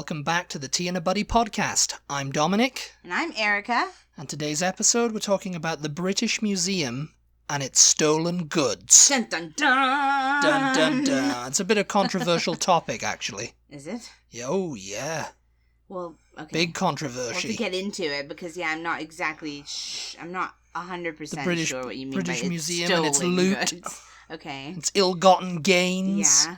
welcome back to the Tea and a Butty podcast. I'm Dominic. And I'm Erica. And today's episode, we're talking about the British Museum and its stolen goods. Dun dun dun! Dun dun dun. It's a bit of a controversial topic, actually. Is it? Oh, yeah. Well, okay. Big controversy. We'll have to get into it because, I'm not exactly... I'm not 100% sure what you mean British by Museum stolen and its loot. goods. Okay. Its ill-gotten gains. Yeah.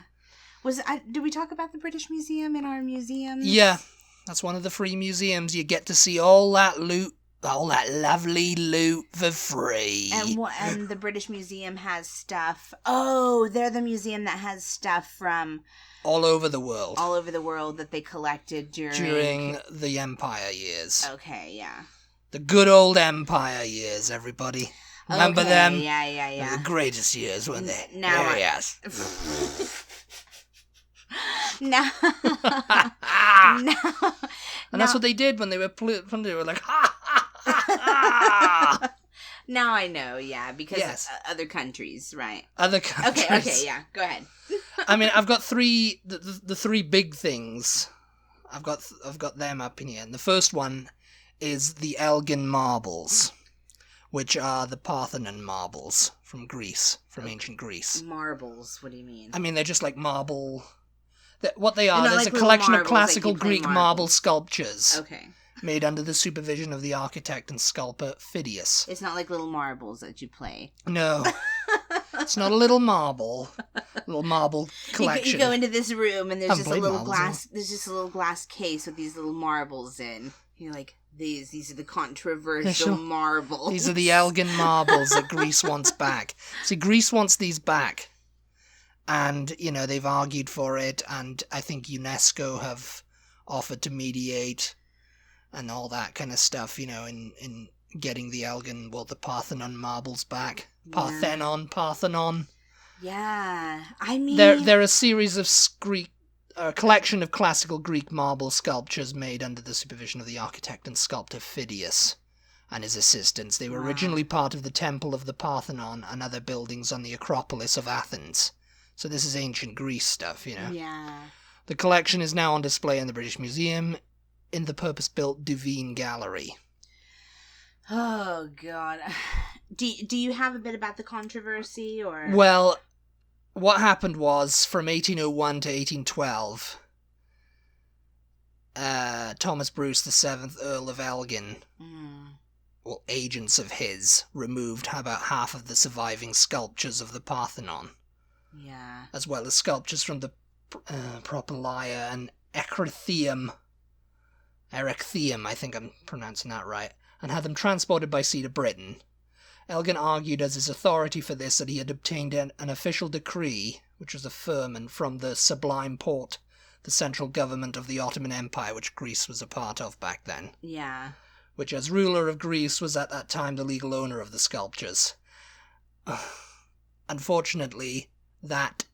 Did we talk about the British Museum in our museums? Yeah. That's one of the free museums. You get to see all that loot, all that lovely loot for free. And the British Museum has stuff... Oh, they're the museum that has stuff from... All over the world. All over the world that they collected during the Empire years. Okay, yeah. The good old Empire years, everybody. Remember them? Yeah. The greatest years, weren't they? Now yes. No. And that's what they did when they were they were like, ha, ha, ha, ha. Now I know, yeah, because yes. Other countries, right. Other countries. Okay, yeah, go ahead. I mean, I've got the three big things. I've got them up in here. And the first one is the Elgin marbles, which are the Parthenon marbles from Greece, from ancient Greece. Marbles, what do you mean? I mean, they're just like marble... What they are, there's like a collection of marbles, classical like Greek marble sculptures. Okay. Made under the supervision of the architect and sculptor Phidias. It's not like little marbles that you play. No. It's not a little marble collection. You go into this room and there's just a little glass. Anymore. There's just a little glass case with these little marbles in. You're like, these are the controversial marbles. These are the Elgin marbles that Greece wants back. See, Greece wants these back. And, they've argued for it, and I think UNESCO have offered to mediate and all that kind of stuff, in getting the the Parthenon marbles back. Yeah. Parthenon. Yeah, I mean... They're a series of collection of classical Greek marble sculptures made under the supervision of the architect and sculptor Phidias and his assistants. They were originally part of the Temple of the Parthenon and other buildings on the Acropolis of Athens. So this is ancient Greece stuff, Yeah. The collection is now on display in the British Museum in the purpose-built Duveen Gallery. Oh, God. Do you have a bit about the controversy, or...? Well, what happened was, from 1801 to 1812, Thomas Bruce VII, Earl of Elgin, well, agents of his, removed about half of the surviving sculptures of the Parthenon. Yeah. As well as sculptures from the Propylaea and Erechtheum, I think I'm pronouncing that right, and had them transported by sea to Britain. Elgin argued as his authority for this that he had obtained an official decree, which was a firman from the Sublime Porte, the central government of the Ottoman Empire, which Greece was a part of back then. Yeah. Which, as ruler of Greece, was at that time the legal owner of the sculptures. Unfortunately, that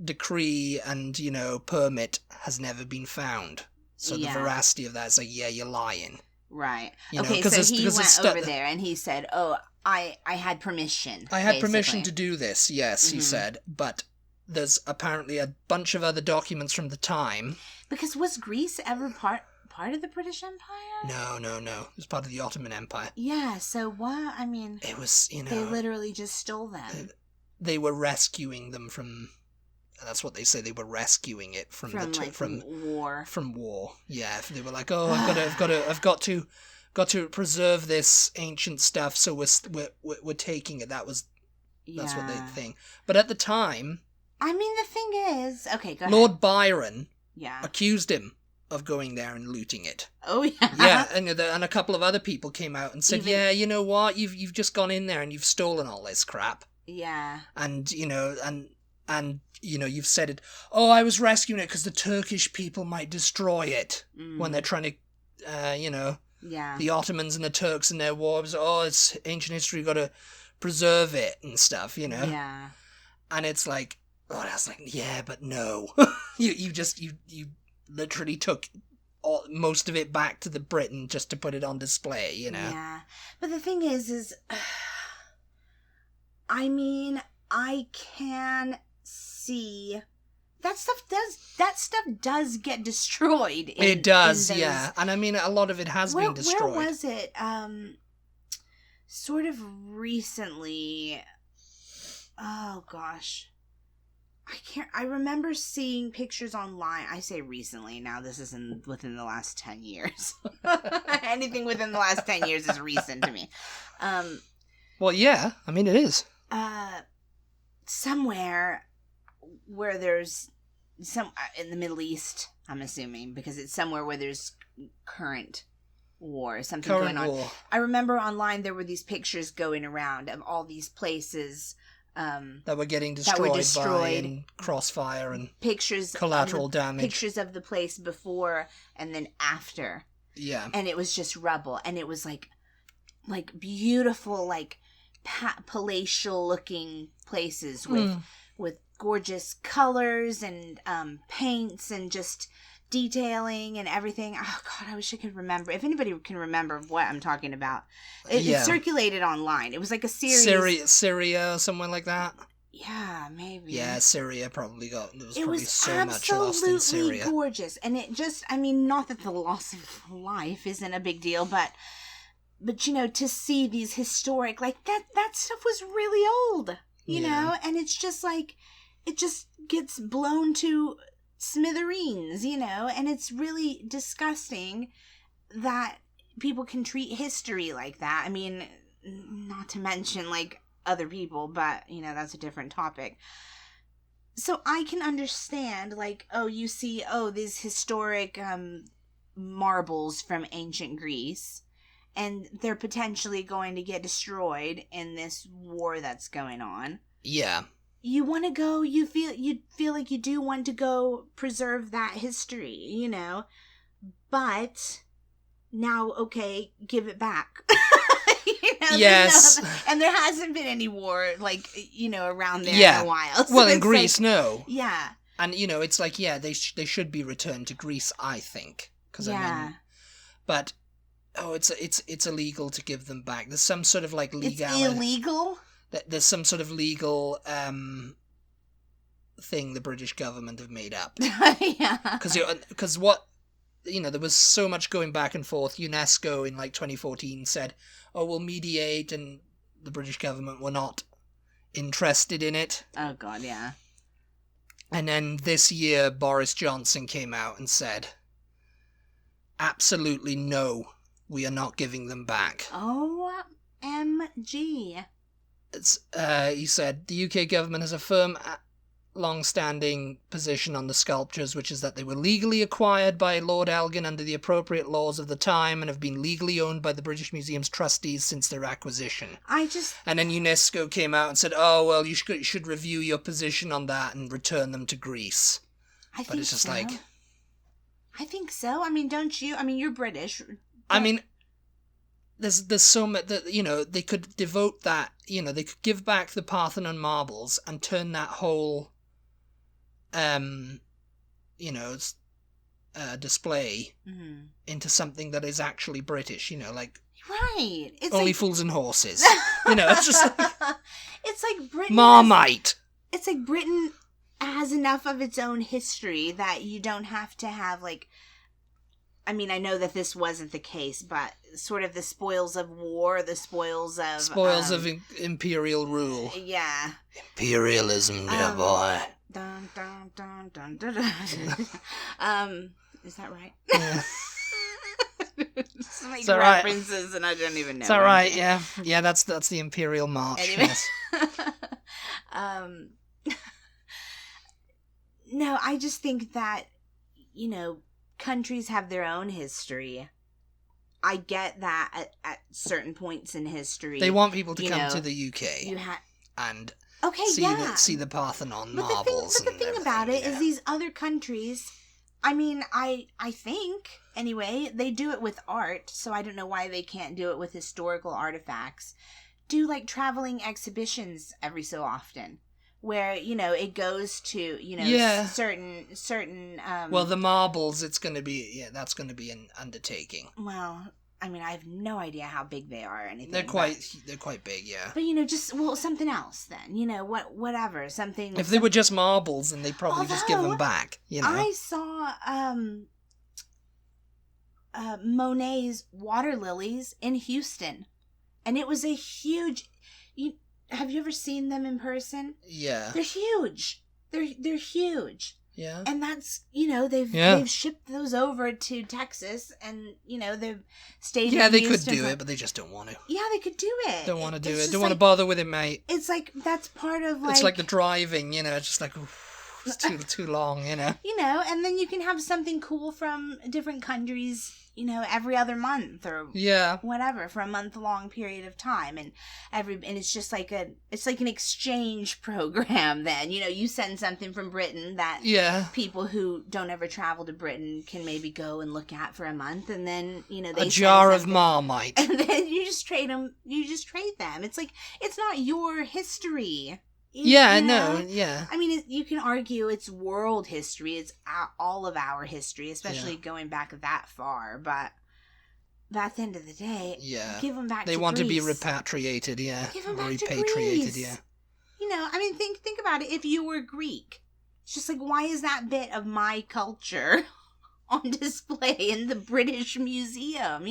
decree and, permit has never been found. So the veracity of that is like, yeah, you're lying. Right. So he went over there and he said, oh, I had permission. I had permission to do this, yes, he said. But there's apparently a bunch of other documents from the time. Because was Greece ever part of the British Empire? No. It was part of the Ottoman Empire. Yeah, so what? I mean... It was, They literally just stole them. They were rescuing them from... That's what they say. They were rescuing it from war. From war. Yeah, they were like, "Oh, I've got to preserve this ancient stuff, so we're taking it." That's what they think. But at the time, I mean, the thing is, okay, go ahead. Lord Byron, yeah, accused him of going there and looting it. Oh yeah, yeah, and a couple of other people came out and said, "Yeah, you know what? You've just gone in there and you've stolen all this crap." Yeah, and you've said it, oh, I was rescuing it because the Turkish people might destroy it when they're trying to, the Ottomans and the Turks and their wars. Oh, it's ancient history, got to preserve it and stuff, Yeah. And it's like, I was like, yeah, but no. you literally took most of it back to the Britain just to put it on display, Yeah. But the thing is, I mean, I can see that stuff does get destroyed. It does, yeah. And I mean, a lot of it has been destroyed. Where was it? Sort of recently. Oh gosh. I remember seeing pictures online. I say recently. Now this is within the last 10 years. Anything within the last 10 years is recent to me. Well, yeah. I mean, it is. Somewhere where there's in the Middle East, I'm assuming, because it's somewhere where there's current war, something going on. War. I remember online there were these pictures going around of all these places that were getting destroyed by crossfire and pictures, collateral damage. Pictures of the place before and then after. Yeah. And it was just rubble, and it was like beautiful, like palatial looking places with gorgeous colors and paints and just detailing and everything. Oh God, I wish I could remember. If anybody can remember what I'm talking about, it circulated online. It was like a series. Syria, somewhere like that. Yeah, maybe. Yeah, Syria probably got. There was it probably was so much lost in Syria. Absolutely gorgeous, and it just. I mean, not that the loss of life isn't a big deal, but you know, to see these historic, like that stuff was really old, you know, and it's just like it just gets blown to smithereens, you know, and it's really disgusting that people can treat history like that. I mean, not to mention like other people, but you know, that's a different topic. So I can understand, like, oh, you see, these historic marbles from ancient Greece, and they're potentially going to get destroyed in this war that's going on. Yeah. You want to go, you feel like you do want to go preserve that history, you know, but now, okay, give it back. You know, yes. And there hasn't been any war, like, you know, around there in a while. So well, in Greece, like, no. Yeah. And, you know, it's like, yeah, they should be returned to Greece, I think. Cause, I mean, but, it's illegal to give them back. There's some sort of, like, legality. It's illegal? There's some sort of legal thing the British government have made up. Yeah. Because what, you know, there was so much going back and forth. UNESCO in like 2014 said, we'll mediate, and the British government were not interested in it. Oh, God, yeah. And then this year, Boris Johnson came out and said, absolutely no, we are not giving them back. OMG. He said, the UK government has a firm, long-standing position on the sculptures, which is that they were legally acquired by Lord Elgin under the appropriate laws of the time and have been legally owned by the British Museum's trustees since their acquisition. And then UNESCO came out and said, well, you should review your position on that and return them to Greece. I think so. I mean, don't you? I mean, you're British. I mean, there's so much that, you know, they could devote that, you know, they could give back the Parthenon marbles and turn that whole, you know, display into something that is actually British, you know, like, right, it's only like... fools and horses, you know, it's just like, it's like Britain Marmite. It's like Britain has enough of its own history that you don't have to have, like, I mean, I know that this wasn't the case, but sort of the spoils of war, the spoils of imperial rule. Yeah. Imperialism, dear boy. Dun, dun, dun, dun, dun, dun. Is that right? Yeah. Some references, right? And I don't even know. Is that right? Yeah. Yeah, that's the Imperial March. Anyway. Yes. No, I just think that, you know, countries have their own history. I get that at certain points in history. They want people to come to the UK and see the Parthenon marbles. But the thing about it is these other countries, I mean, I think, anyway, they do it with art, so I don't know why they can't do it with historical artifacts. Do, like, traveling exhibitions every so often, where, you know, it goes to, you know, certain well, the marbles, it's going to be, that's going to be an undertaking. Well, I mean, I have no idea how big they are or anything. They're quite big, yeah. But, just, something else then. Whatever. Something... If they were just marbles, then they'd probably just give them back, I saw Monet's water lilies in Houston. And it was a huge... Have you ever seen them in person? Yeah. They're huge. They're huge. Yeah. And that's, they've shipped those over to Texas and, they've stayed in they Houston could do it, but they just don't want to. Yeah, they could do it. Don't want to do it. Don't want to bother with it, mate. It's like, that's part of It's like the driving, it's just like, oof, it's too long, and then you can have something cool from different countries, every other month or whatever for a month-long period of time, and it's just like it's like an exchange program. Then you send something from Britain that people who don't ever travel to Britain can maybe go and look at for a month, and then they a jar of Marmite, and then you just trade them. It's like it's not your history. No. I mean, you can argue it's world history. It's all of our history, especially going back that far. But at the end of the day, give them back to Greece. They want to be repatriated, Give them back repatriated, to Greece. I mean, think about it. If you were Greek, it's just like, why is that bit of my culture on display in the British Museum?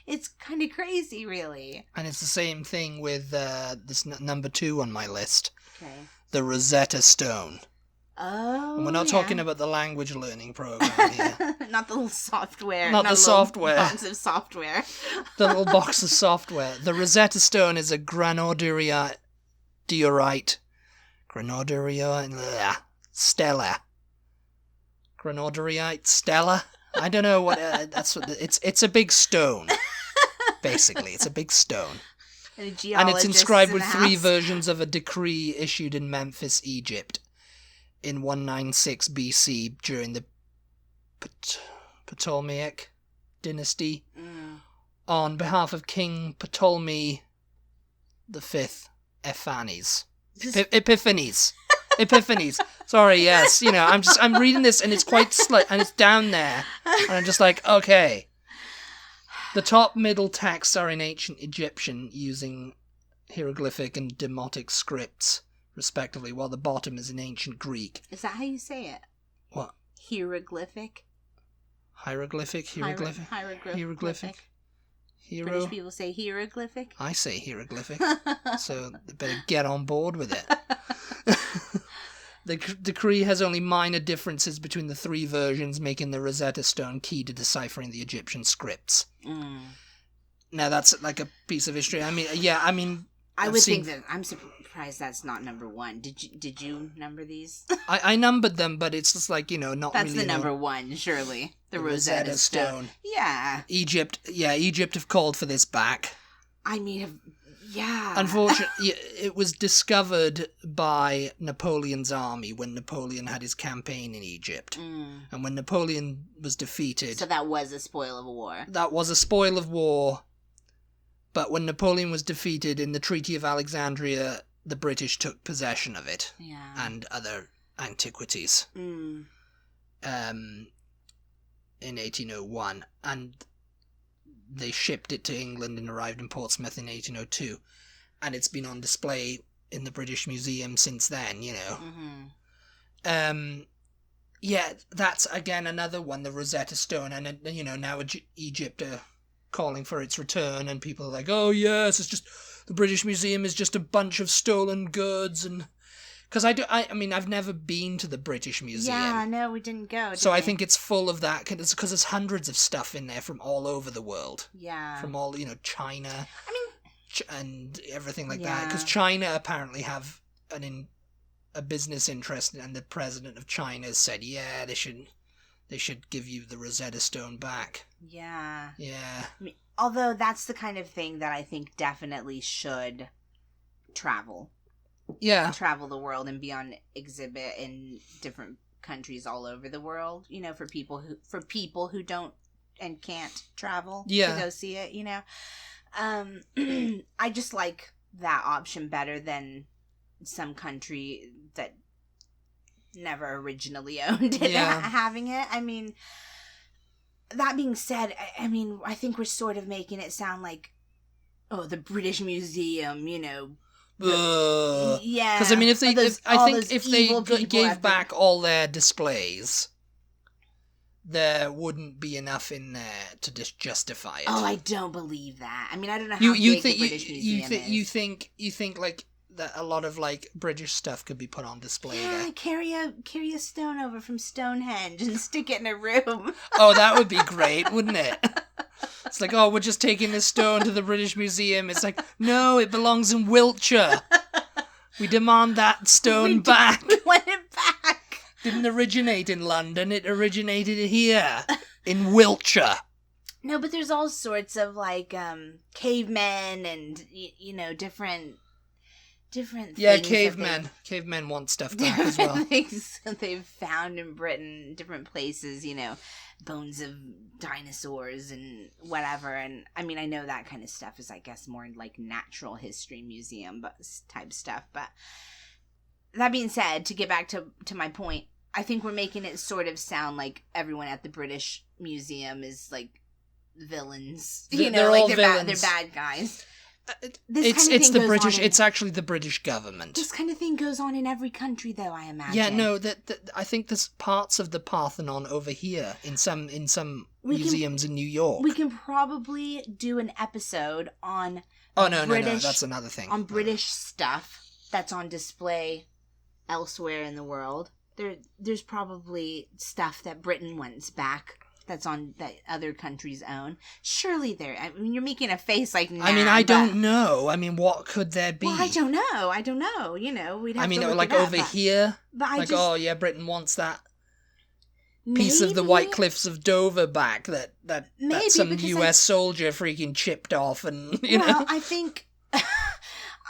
It's kind of crazy, really. And it's the same thing with this number 2 on my list. Okay. The Rosetta Stone. Oh, and we're not talking about the language learning program here. Not the little software. Not the software. Box of software. The little box of software. The Rosetta Stone is a Stella. Granodiorite Stella. I don't know what that's what it's a big stone. Basically, it's a big stone. And it's inscribed with 3 versions of a decree issued in Memphis, Egypt in 196 BC during the Ptolemaic dynasty on behalf of King Ptolemy V Epiphanes. Epiphanes. Sorry, yes. I'm reading this and it's quite slight and it's down there. And I'm just like, okay. The top middle texts are in ancient Egyptian using hieroglyphic and demotic scripts, respectively, while the bottom is in ancient Greek. Is that how you say it? What? Hieroglyphic? Hieroglyphic? Hieroglyphic. British people say hieroglyphic? I say hieroglyphic. So they better get on board with it. The decree has only minor differences between the 3 versions, making the Rosetta Stone key to deciphering the Egyptian scripts. Now, that's like a piece of history. I mean, I would think that I'm surprised that's not number 1. Did you number these? I numbered them, but it's just like, not that's really... That's the number 1, surely. The Rosetta Stone. Yeah. Egypt have called for this back. I mean... Yeah. Unfortunately, it was discovered by Napoleon's army when Napoleon had his campaign in Egypt. And when Napoleon was defeated... So that was a spoil of war. That was a spoil of war. But when Napoleon was defeated in the Treaty of Alexandria, the British took possession of it. Yeah. And other antiquities. In 1801. And... they shipped it to England and arrived in Portsmouth in 1802. And it's been on display in the British Museum since then, that's, again, another one, the Rosetta Stone. And, now Egypt are calling for its return. And people are like, oh, yes, it's just... the British Museum is just a bunch of stolen goods and... Because I've never been to the British Museum. Yeah, no, we didn't go. So I think it's full of that, because there's hundreds of stuff in there from all over the world. Yeah. From all, China. And everything like that. Because China apparently have a business interest, and the president of China has said, yeah, they should give you the Rosetta Stone back. Yeah. Yeah. Although that's the kind of thing that I think definitely should travel. Yeah. Travel the world and be on exhibit in different countries all over the world, for people who don't and can't travel to go see it, I just like that option better than some country that never originally owned it having it. I mean, that being said, I mean, I think we're sort of making it sound like, oh, the British Museum, you know. Yeah. Because, I mean, if they people gave back all their displays, there wouldn't be enough in there to just justify it. Oh, I don't believe that. I mean, I don't know how big the British Museum is. You think like that a lot of like British stuff could be put on display there. Carry a stone over from Stonehenge and stick it in a room. Oh, that would be great, wouldn't it? It's like, oh, we're just taking this stone to the British Museum. It's like, no, it belongs in Wiltshire. We demand that stone back. We want it back. Didn't originate in London. It originated here in Wiltshire. No, but there's all sorts of like cavemen and you know different things. Yeah, cavemen want stuff back as well. Things that they've found in Britain, different places. You know, bones of dinosaurs and whatever. And I mean, I know that kind of stuff is, I guess, more like natural history museum type stuff. But that being said, to get back to my point, I think we're making it sort of sound like everyone at the British Museum is like villains. You know, like they're bad guys. It's the British. It's actually the British government. This kind of thing goes on in every country, though. I imagine. Yeah, no. That I think there's parts of the Parthenon over here in some museums in New York. We can probably do an episode on. Oh no, that's another thing. On British stuff that's on display elsewhere in the world. There's probably stuff that Britain wants back. That's on that other countries own. Surely there. I mean, you're making a face like. Nah, I mean, I don't know. I mean, what could there be? Well, I don't know. You know, we'd have to look like it up, over here. But oh yeah, Britain wants that piece of the White Cliffs of Dover back that some U.S. soldier freaking chipped off and Well, I think.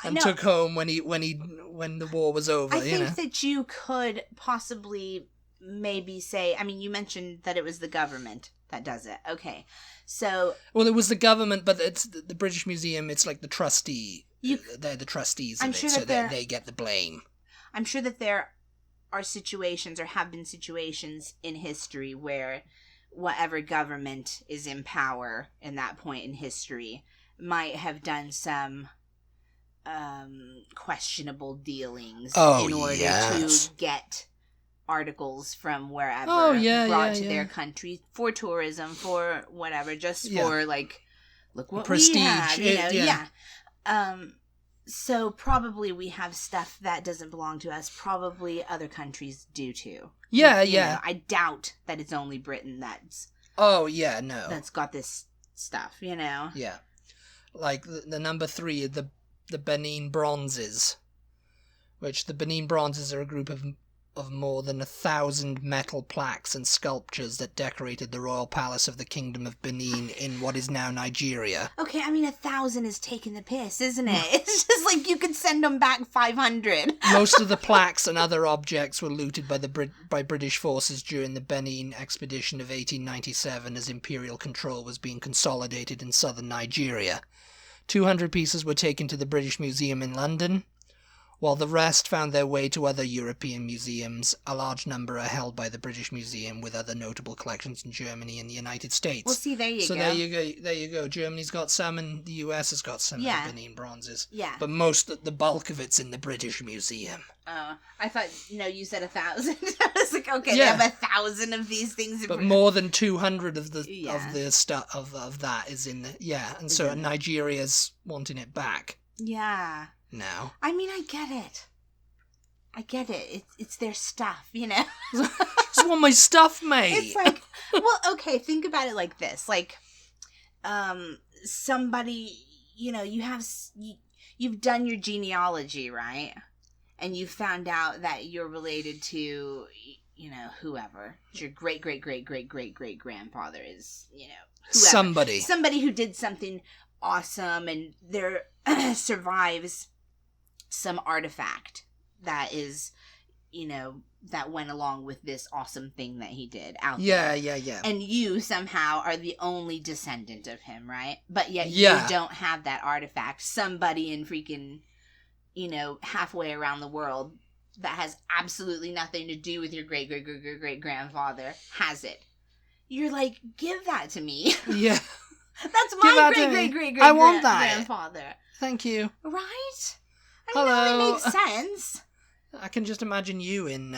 And took home when the war was over. I think that you could possibly. Maybe say, I mean, you mentioned that it was the government that does it. Okay, so... Well, it was the government, but it's the British Museum, it's like the trustee. They're the trustees of it, so they get the blame. I'm sure that there are situations, or have been situations in history where whatever government is in power in that point in history might have done some questionable dealings in order to get... articles from wherever brought to their country for tourism, for whatever, just for like, look what prestige. We have, you know, so probably we have stuff that doesn't belong to us. Probably other countries do too. Yeah, you know, I doubt that it's only Britain that's. Oh yeah, no. That's got this stuff, you know. Yeah, like the number 3, the Benin bronzes, which the Benin bronzes are a group of more than 1,000 metal plaques and sculptures that decorated the royal palace of the Kingdom of Benin in what is now Nigeria. Okay, I mean 1,000 is taking the piss, isn't it? It's just like you could send them back 500. Most of the plaques and other objects were looted by British forces during the Benin expedition of 1897 as imperial control was being consolidated in southern Nigeria. 200 pieces were taken to the British Museum in London. While the rest found their way to other European museums, a large number are held by the British Museum with other notable collections in Germany and the United States. Well, see, there you go. So there you go. Germany's got some and the US has got some of the Benin bronzes. Yeah. But the bulk of it's in the British Museum. Oh, I thought, no, you said 1,000. I was like, okay, they have 1,000 of these things. But more than 200 of the stuff of that is in and so Nigeria's wanting it back. Yeah. Now. I mean, I get it. It's their stuff, you know? Just want my stuff, mate. It's like, well, okay, think about it like this. Like, somebody, you know, you've done your genealogy, right? And you found out that you're related to, you know, whoever. Your great-great-great-great-great-great-grandfather is, you know, whoever. Somebody who did something awesome and there survives some artifact that is, you know, that went along with this awesome thing that he did out there. Yeah. And you somehow are the only descendant of him, right? But yet you don't have that artifact. Somebody in freaking, you know, halfway around the world that has absolutely nothing to do with your great-great-great-great-grandfather has it. you're like, give that to me. Yeah. That's my great I want that. grandfather. Thank you. Right? I Hello. know it makes sense. I can just imagine you in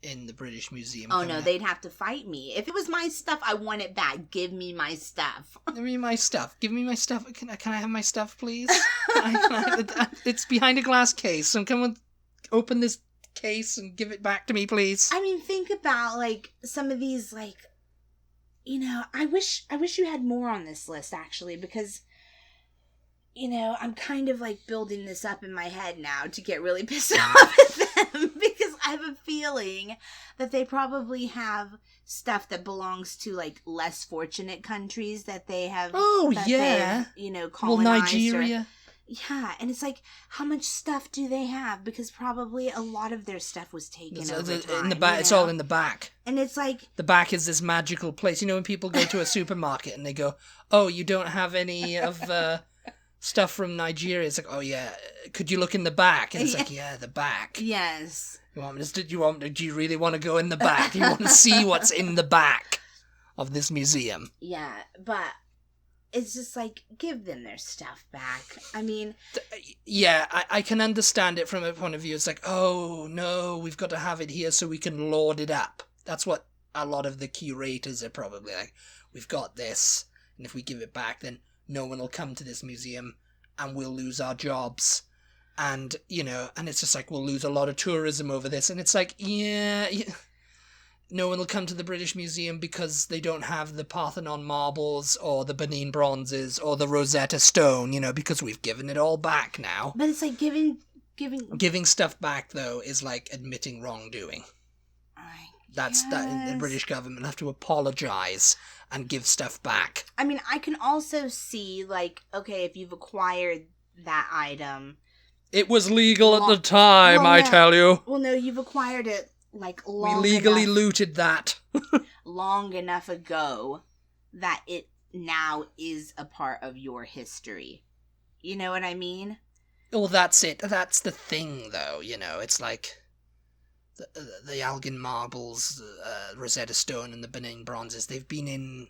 the British Museum. Oh no, they'd have to fight me. If it was my stuff, I want it back. Give me my stuff. Give me my stuff. Give me my stuff. Can I have my stuff, please? It's behind a glass case. So come on, open this case and give it back to me, please. I mean, think about like some of these, like, you know, I wish you had more on this list actually, because, you know, I'm kind of like building this up in my head now to get really pissed off at them, because I have a feeling that they probably have stuff that belongs to like less fortunate countries that they have. Oh yeah, you know, colonized. Well, Nigeria. Yeah, and it's like, how much stuff do they have? Because probably a lot of their stuff was taken over time. In the back, it's all in the back. And it's like... The back is this magical place. You know when people go to a supermarket and they go, oh, you don't have any of stuff from Nigeria? It's like, oh yeah, could you look in the back? And it's like, yeah, the back. Yes. Do you really want to go in the back? Do you want to see what's in the back of this museum? Yeah, but... It's just like, give them their stuff back. I mean... Yeah, I can understand it from a point of view. It's like, oh, no, we've got to have it here so we can lord it up. That's what a lot of the curators are probably like. We've got this, and if we give it back, then no one will come to this museum, and we'll lose our jobs. And, you know, and it's just like, we'll lose a lot of tourism over this. And it's like, yeah... No one will come to the British Museum because they don't have the Parthenon marbles or the Benin bronzes or the Rosetta Stone, you know, because we've given it all back now. But it's like Giving stuff back, though, is like admitting wrongdoing. That the British government have to apologise and give stuff back. I mean, I can also see, like, okay, if you've acquired that item... It was legal at the time, I tell you. Well, no, you've acquired it. Like long we legally enough, looted that. long enough ago that it now is a part of your history. You know what I mean? Well, that's it. That's the thing, though, you know. It's like the Elgin marbles, Rosetta Stone and the Benin bronzes. They've been in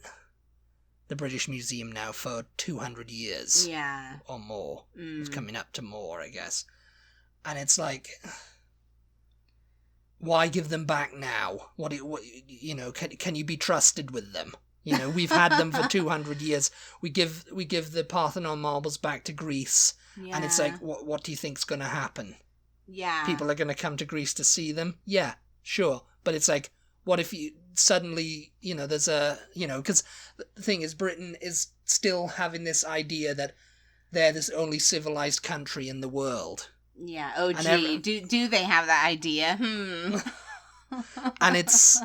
the British Museum now for 200 years. Yeah. Or more. It's coming up to more, I guess. And it's like... Why give them back now? What you know? Can you be trusted with them? You know, we've had them for 200 years. We give the Parthenon marbles back to Greece, and it's like, what do you think's going to happen? Yeah, people are going to come to Greece to see them. Yeah, sure, but it's like, what if you suddenly, you know, there's a, you know, because the thing is, Britain is still having this idea that they're this only civilized country in the world. Yeah. Oh, gee. Do they have that idea? And it's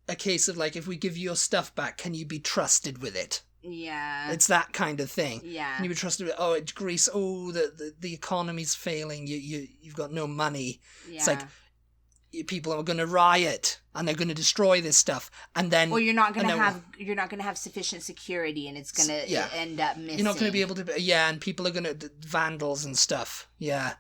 a case of like, if we give your stuff back, can you be trusted with it? Yeah. It's that kind of thing. Yeah. Can you be trusted with? Oh, it's Greece. Oh, the economy's failing. You've got no money. Yeah. It's like people are going to riot and they're going to destroy this stuff, and then or you're not going to have sufficient security, and it's going to end up missing. You're not going to be able to. Yeah, and people are going to vandals and stuff. Yeah,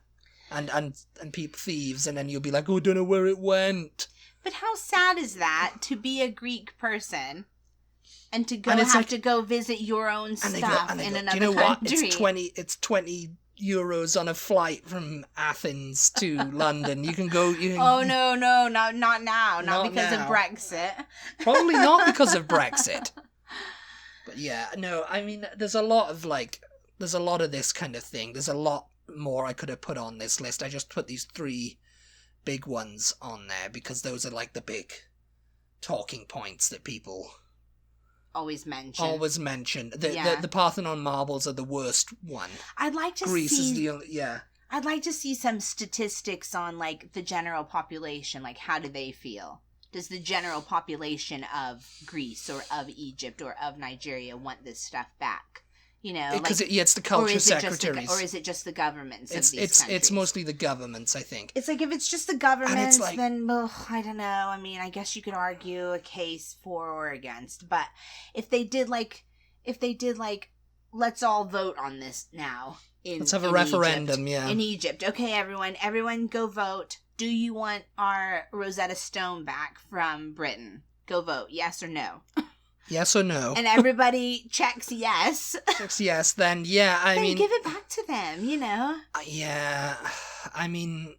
and people thieves, and then you'll be like, oh, I don't know where it went. But how sad is that to be a Greek person and to go visit your own stuff in another country? Do you know what? It's 20 euros on a flight from Athens to London. You can go. Oh no, not now. Not because of Brexit. Probably not because of Brexit. But yeah, no. I mean, there's a lot of this kind of thing. There's a lot more I could have put on this list. I just put these 3 big ones on there because those are like the big talking points that people always mention. The Parthenon marbles are the worst one. I'd like to Greece see... is the only... Yeah. I'd like to see some statistics on, like, the general population. Like, how do they feel? Does the general population of Greece or of Egypt or of Nigeria want this stuff back? You know, because it's the culture secretaries. Or is it just the governments of these countries? It's mostly the governments, I think. It's like, if it's just the governments, then, I don't know. I mean, I guess you could argue a case for or against. But if they did, let's all vote on this now. Let's have a referendum, Egypt. In Egypt. Okay, everyone go vote. Do you want our Rosetta Stone back from Britain? Go vote, yes or no. Yes or no? And everybody checks yes. Checks yes, then yeah, I then mean... give it back to them, you know? Yeah, I mean...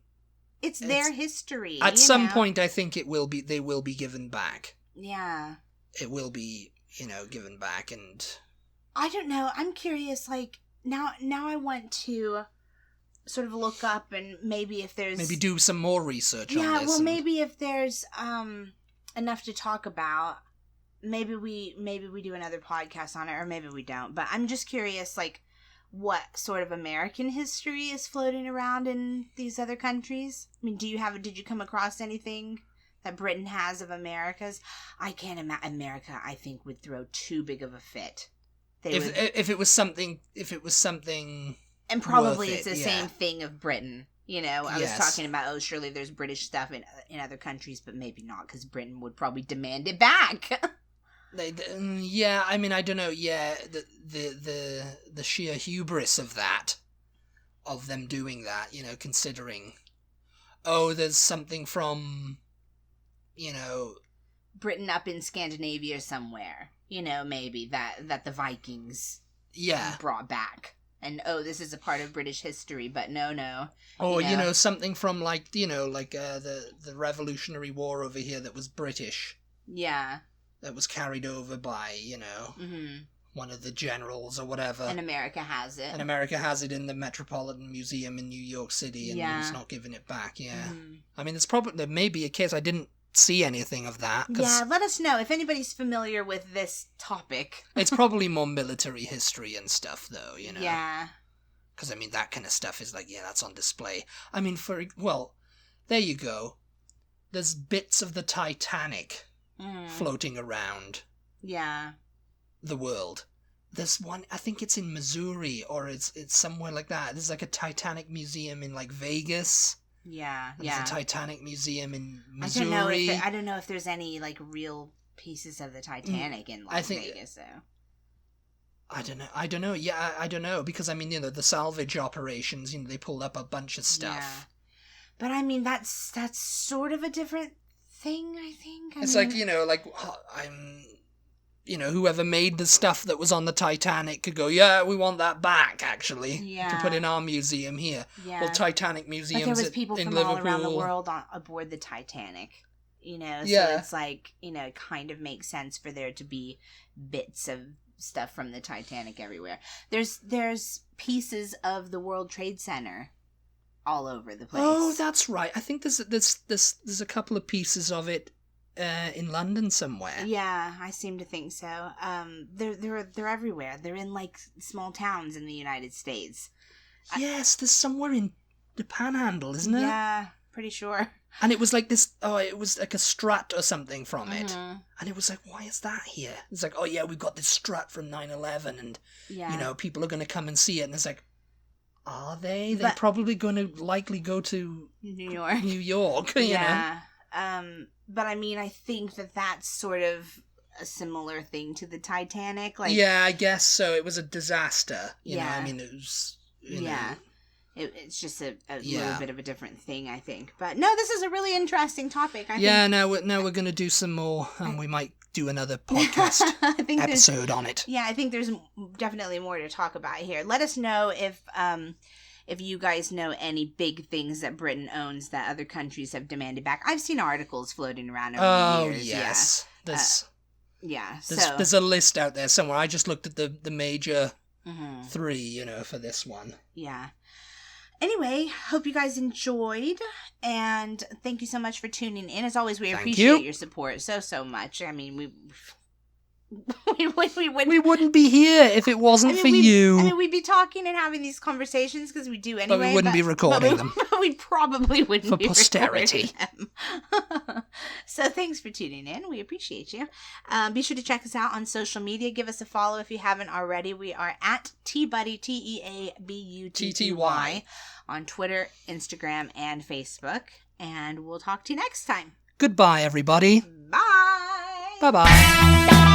It's their history. At some point, I think they will be given back. Yeah. It will be, given back, and... I don't know, I'm curious, like, now I want to sort of look up and maybe if there's... Maybe do some more research on this. Yeah, well, maybe if there's enough to talk about... Maybe we do another podcast on it, or maybe we don't. But I'm just curious, like, what sort of American history is floating around in these other countries? I mean, did you come across anything that Britain has of America's? I can't imagine. America, I think, would throw too big of a fit. If it was something, and probably it's the yeah. same thing of Britain. I was talking about, surely there's British stuff in other countries, but maybe not, because Britain would probably demand it back. Yeah, I mean, I don't know. Yeah, the sheer hubris of them doing that. Considering, there's something from, Britain up in Scandinavia somewhere. Maybe that the Vikings brought back. And, this is a part of British history, but no. Or, something from, like, the Revolutionary War over here that was British. Yeah. That was carried over by, one of the generals or whatever. And America has it. And America has it in the Metropolitan Museum in New York City, and he's not giving it back, yeah. Mm-hmm. I mean, there may be a case, I didn't see anything of that. Yeah, let us know if anybody's familiar with this topic. It's probably more military history and stuff, though, Yeah. Because, I mean, that kind of stuff is like, that's on display. I mean, there you go. There's bits of the Titanic floating around the world. There's one, I think it's in Missouri, or it's somewhere like that. There's like a Titanic museum in like Vegas. Yeah. There's a Titanic museum in Missouri. I don't know if there's any like real pieces of the Titanic in Las Vegas, though. I don't know. Yeah, I don't know, because I mean, the salvage operations, they pulled up a bunch of stuff. Yeah. But I mean, that's sort of a different thing, I think. Whoever made the stuff that was on the Titanic could go, yeah, we want that back, actually. Yeah. To put in our museum here. Yeah. Well, Titanic museums in Liverpool. But there was people from all around the world aboard the Titanic, So it's like, it kind of makes sense for there to be bits of stuff from the Titanic everywhere. There's pieces of the World Trade Center all over the place. Oh, that's right. I think there's a couple of pieces of it in London somewhere. Yeah, I seem to think so. They're everywhere. They're in like small towns in the United States. Yes, there's somewhere in the Panhandle, isn't it? Yeah, pretty sure. And it was like this. Oh, it was like a strut or something from it. And it was like, why is that here? It's like, oh yeah, we've got this strut from 9/11, and people are going to come and see it. And it's like, are they? They're probably going to likely go to New York. You know? But I mean, I think that's sort of a similar thing to the Titanic. Like, yeah, I guess so. It was a disaster. You know, I mean, it was. You know. It's just a little bit of a different thing, I think. But no, this is a really interesting topic. I think. Now we're going to do some more, and we might do another podcast episode on it. Yeah, I think there's definitely more to talk about here. Let us know if you guys know any big things that Britain owns that other countries have demanded back. I've seen articles floating around over the years. Yes. Yeah. There's a list out there somewhere. I just looked at the major 3, for this one. Yeah. Anyway, hope you guys enjoyed, and thank you so much for tuning in. As always, we appreciate your support so much. I mean, we wouldn't be here if it wasn't for you. I mean, we'd be talking and having these conversations because we do anyway. But we wouldn't be recording them. We probably wouldn't for be posterity. Recording them. So thanks for tuning in. We appreciate you. Be sure to check us out on social media. Give us a follow if you haven't already. We are at TButty, TEABUTTY, on Twitter, Instagram, and Facebook. And we'll talk to you next time. Goodbye, everybody. Bye. Bye-bye.